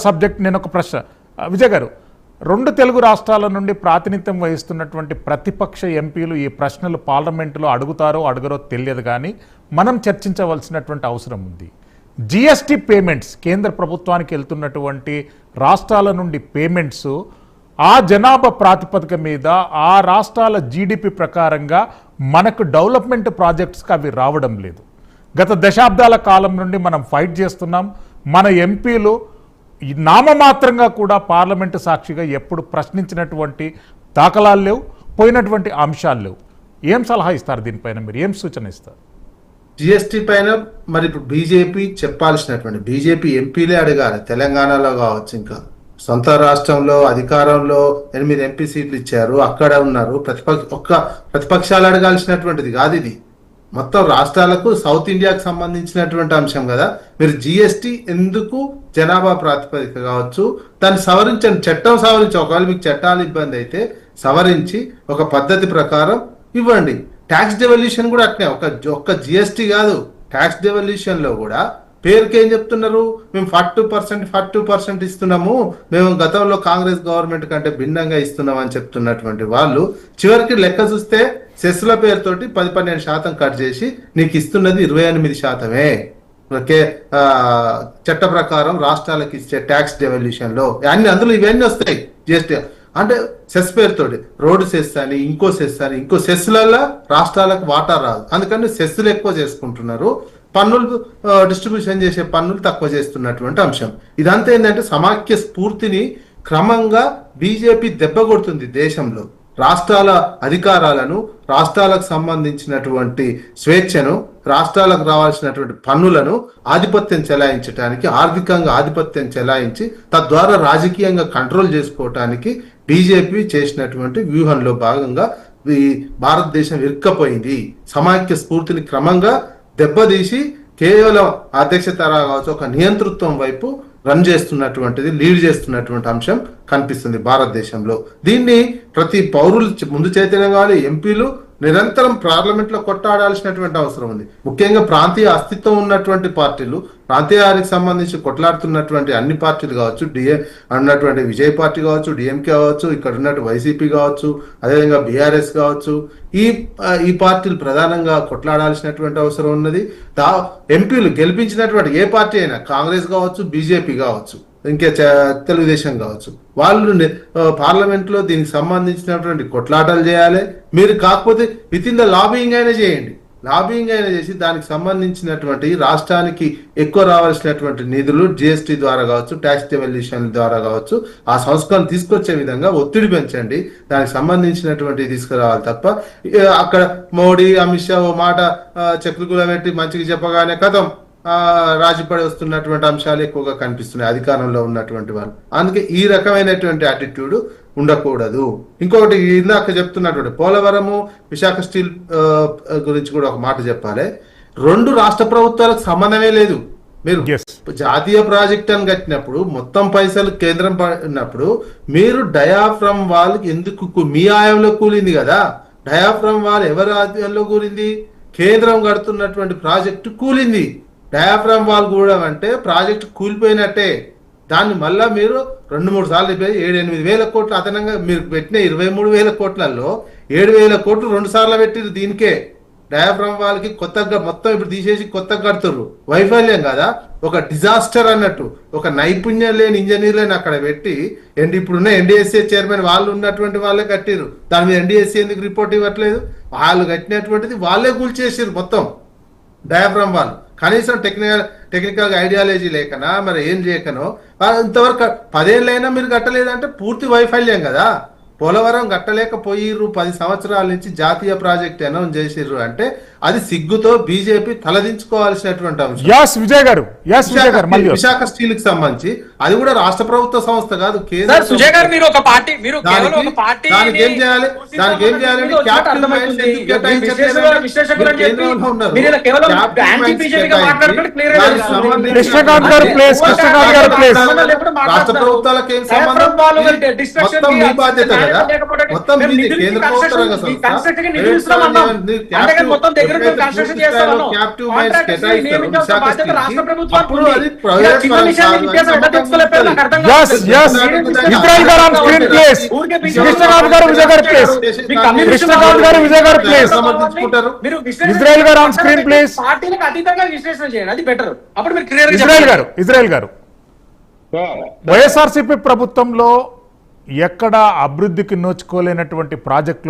Subject నేను ఒక ప్రశ్న విజయ్ గారు, రెండు తెలుగు రాష్ట్రాల నుండి ప్రాతినిధ్యం వహిస్తున్నటువంటి ప్రతిపక్ష ఎంపీలు ఈ ప్రశ్నలు పార్లమెంటులో అడుగుతారో అడగరో తెలియదు, కానీ మనం చర్చించవలసినటువంటి అవసరం ఉంది. జిఎస్టీ పేమెంట్స్, కేంద్ర ప్రభుత్వానికి వెళ్తున్నటువంటి రాష్ట్రాల నుండి పేమెంట్స్ ఆ జనాభా ప్రాతిపదిక మీద ఆ రాష్ట్రాల జీడిపి ప్రకారంగా మనకు డెవలప్మెంట్ ప్రాజెక్ట్స్కి అవి రావడం లేదు. గత దశాబ్దాల కాలం నుండి మనం ఫైట్ చేస్తున్నాం. మన ఎంపీలు నామమాత్రంగా కూడా పార్లమెంటు సాక్షిగా ఎప్పుడు ప్రశ్నించినటువంటి దాఖలాలు లేవు, పోయినటువంటి అంశాలు లేవు. ఏం సలహా ఇస్తారు దీనిపైన, మీరు ఏం సూచన ఇస్తారు? జిఎస్టీ పైన మరి ఇప్పుడు బీజేపీ చెప్పాల్సినటువంటి, బీజేపీ ఎంపీలే అడగాలి. తెలంగాణలో కావచ్చు, ఇంకా సొంత రాష్ట్రంలో అధికారంలో 8 ఎంపీ సీట్లు ఇచ్చారు, అక్కడ ఉన్నారు. ప్రతిపక్షాలు అడగాల్సినటువంటిది కాదు ఇది. మొత్తం రాష్ట్రాలకు, సౌత్ ఇండియాకు సంబంధించినటువంటి అంశం కదా. మీరు జిఎస్టీ ఎందుకు జనాభా ప్రాతిపదిక కావచ్చు, దాన్ని సవరించండి, చట్టం సవరించి, ఒకవేళ మీకు చట్టాలు ఇబ్బంది అయితే సవరించి ఒక పద్ధతి ప్రకారం ఇవ్వండి. ట్యాక్స్ డెవల్యూషన్ కూడా అట్నే, ఒక్క జిఎస్టీ కాదు, ట్యాక్స్ డెవల్యూషన్ లో కూడా పేరుకి ఏం చెప్తున్నారు, మేము 42% ఇస్తున్నాము, మేము గతంలో కాంగ్రెస్ గవర్నమెంట్ కంటే భిన్నంగా ఇస్తున్నాం అని చెప్తున్నటువంటి వాళ్ళు చివరికి లెక్క చూస్తే సెస్ల పేరుతోటి 10-12% కట్ చేసి నీకు ఇస్తున్నది 28%. చట్ట ప్రకారం రాష్ట్రాలకు ఇచ్చే ట్యాక్స్ డెవల్యూషన్ లో అందులో ఇవన్నీ వస్తాయి. జిఎస్టీ అంటే సెస్ పేరుతోటి రోడ్డు సెస్ అని, ఇంకో సెస్ అని, ఇంకో సెస్లలో రాష్ట్రాలకు వాటా రాదు, అందుకని సెస్సులు ఎక్కువ చేసుకుంటున్నారు, పన్నులు డిస్ట్రిబ్యూషన్ చేసే పన్నులు తక్కువ చేస్తున్నటువంటి అంశం. ఇదంతా ఏంటంటే సమాఖ్య స్ఫూర్తిని క్రమంగా బీజేపీ దెబ్బ కొడుతుంది దేశంలో. రాష్ట్రాల అధికారాలను, రాష్ట్రాలకు సంబంధించినటువంటి స్వేచ్ఛను, రాష్ట్రాలకు రావాల్సినటువంటి పన్నులను ఆధిపత్యం చెలాయించడానికి, ఆర్థికంగా ఆధిపత్యం చెలాయించి తద్వారా రాజకీయంగా కంట్రోల్ చేసుకోవటానికి బీజేపీ చేసినటువంటి వ్యూహంలో భాగంగా ఈ భారతదేశం ఇరుక్కపోయింది. సమాఖ్య స్ఫూర్తిని క్రమంగా దెబ్బతీసి కేవలం అధ్యక్షత కావచ్చు, ఒక నియంతృత్వం వైపు రన్ చేస్తున్నటువంటిది, లీడ్ చేస్తున్నటువంటి అంశం కనిపిస్తుంది భారతదేశంలో. దీన్ని ప్రతి పౌరులు ముందు చైతన్యం కావాలి. ఎంపీలు నిరంతరం పార్లమెంట్ లో కొట్లాడాల్సినటువంటి అవసరం ఉంది. ముఖ్యంగా ప్రాంతీయ అస్తిత్వం ఉన్నటువంటి పార్టీలు, ప్రాంతీయానికి సంబంధించి కొట్లాడుతున్నటువంటి అన్ని పార్టీలు కావచ్చు, అన్నటువంటి విజయ్ పార్టీ కావచ్చు, డిఎంకే కావచ్చు, ఇక్కడ ఉన్నట్టు వైసీపీ కావచ్చు, అదేవిధంగా బీఆర్ఎస్ కావచ్చు, ఈ పార్టీలు ప్రధానంగా కొట్లాడాల్సినటువంటి అవసరం ఉన్నది. ఎంపీలు గెలిపించినటువంటి ఏ పార్టీ అయినా, కాంగ్రెస్ కావచ్చు, బీజేపీ కావచ్చు, ఇంకే తెలుగుదేశం కావచ్చు, వాళ్ళు పార్లమెంట్ లో దీనికి సంబంధించినటువంటి కొట్లాటలు చేయాలి. మీరు కాకపోతే విత్ ఇన్ ద లాబింగ్ అయినా చేయండి, లాబింగ్ అయినా చేసి దానికి సంబంధించినటువంటి రాష్ట్రానికి ఎక్కువ రావాల్సినటువంటి నిధులు జిఎస్టీ ద్వారా కావచ్చు, ట్యాక్స్ డెవల్యూషన్ ద్వారా కావచ్చు, ఆ సంస్కరణ తీసుకొచ్చే విధంగా ఒత్తిడి పెంచండి. దానికి సంబంధించినటువంటి తీసుకురావాలి తప్ప అక్కడ మోడీ, అమిత్ షా ఓ మాట చక్రకుల పెట్టి మంచిగా చెప్పగానే కథం రాజీపడి వస్తున్నటువంటి అంశాలు ఎక్కువగా కనిపిస్తున్నాయి అధికారంలో ఉన్నటువంటి వాళ్ళు. అందుకే ఈ రకమైనటువంటి యాటిట్యూడ్ ఉండకూడదు. ఇంకొకటి ఇందాక చెప్తున్నటువంటి పోలవరము, విశాఖ స్టీల్ గురించి కూడా ఒక మాట చెప్పాలి. రెండు రాష్ట్ర ప్రభుత్వాలకు సంబంధమే లేదు. మీరు జాతీయ ప్రాజెక్ట్ అని కట్టినప్పుడు మొత్తం పైసలు కేంద్రం పడినప్పుడు మీరు డయాఫ్రమ్ వాల్ ఎందుకు మీ ఆయంలో కూలింది కదా. డయాఫ్రమ్ వాల్ ఎవరి ఆధ్వర్యంలో కూలింది? కేంద్రం కడుతున్నటువంటి ప్రాజెక్టు కూలింది. డయాఫ్రామ్ వాల్ కూడా అంటే ప్రాజెక్ట్ కూలిపోయినట్టే. దాన్ని మళ్ళా మీరు 2-3 సార్లు 7-8 వేల కోట్లు అదనంగా మీరు పెట్టిన 23,000 కోట్లలో 7,000 కోట్లు 2 సార్లు పెట్టిరు దీనికే. డయాఫ్రామ్ వాల్కి కొత్తగా మొత్తం ఇప్పుడు తీసేసి కొత్తగా కడుతుర్రు. వైఫల్యం కదా, ఒక డిజాస్టర్ అన్నట్టు. ఒక నైపుణ్యం లేని ఇంజనీర్లను అక్కడ పెట్టి ఇప్పుడున్న ఎన్డీఎస్ఏ చైర్మన్ వాళ్ళు ఉన్నటువంటి వాళ్ళే కట్టిరు. దాని మీద ఎన్డీఎస్ఏ ఎందుకు రిపోర్ట్ ఇవ్వట్లేదు? వాళ్ళు కట్టినటువంటిది వాళ్ళే కూల్చేసారు మొత్తం డయాఫ్రామ్ వాల్. కనీసం టెక్నికల్ ఐడియాలజీ లేకనా మరి ఏం చేయకనో ఇంతవరకు 10 ఏళ్ళైనా మీరు కట్టలేదంటే పూర్తి వైఫల్యం కదా. పోలవరం కట్టలేకపోయిర్రు, 10 సంవత్సరాల నుంచి జాతీయ ప్రాజెక్ట్ అనౌన్స్ చేసిర్రు అంటే అది సిగ్గుతో బీజేపీ తలదించుకోవాల్సినటువంటి అంశం. విశాఖ స్టీల్ కి సంబంధించి అది కూడా రాష్ట్ర ప్రభుత్వ సంస్థ కాదు, కేంద్ర. దానికి ఏం చేయాలి? రాష్ట్ర ప్రభుత్వాలకు ఏం సంబంధం? మొత్తం మీ బాధ్యత కదా, మొత్తం కేంద్ర ప్రభుత్వ రంగ సంస్థ. వస్తలే పేరు నాకు అర్థం Yes, కావట్లేదు. yes. మీరు ఇజ్రాయెల్ గారు on screen, please. ఊరికే కృష్ణకాంత్ గారు, విజయ్ గారు, please. మీకు అన్ని కృష్ణకాంత్ గారు, విజయ్ గారు, please. మీరు విశ్లేషణ ఇజ్రాయెల్ గారు on screen, please. పార్టీలకు అతీతంగా విశ్లేషణ చేయండి, అది బెటర్. అప్పుడు మీరు క్లియర్ ఇజ్రాయెల్ గారు వైఎస్ఆర్సీపీ ప్రభుత్వంలో ఎక్కడ అభివృద్ధికి నోచుకోలేనటువంటి ప్రాజెక్టులు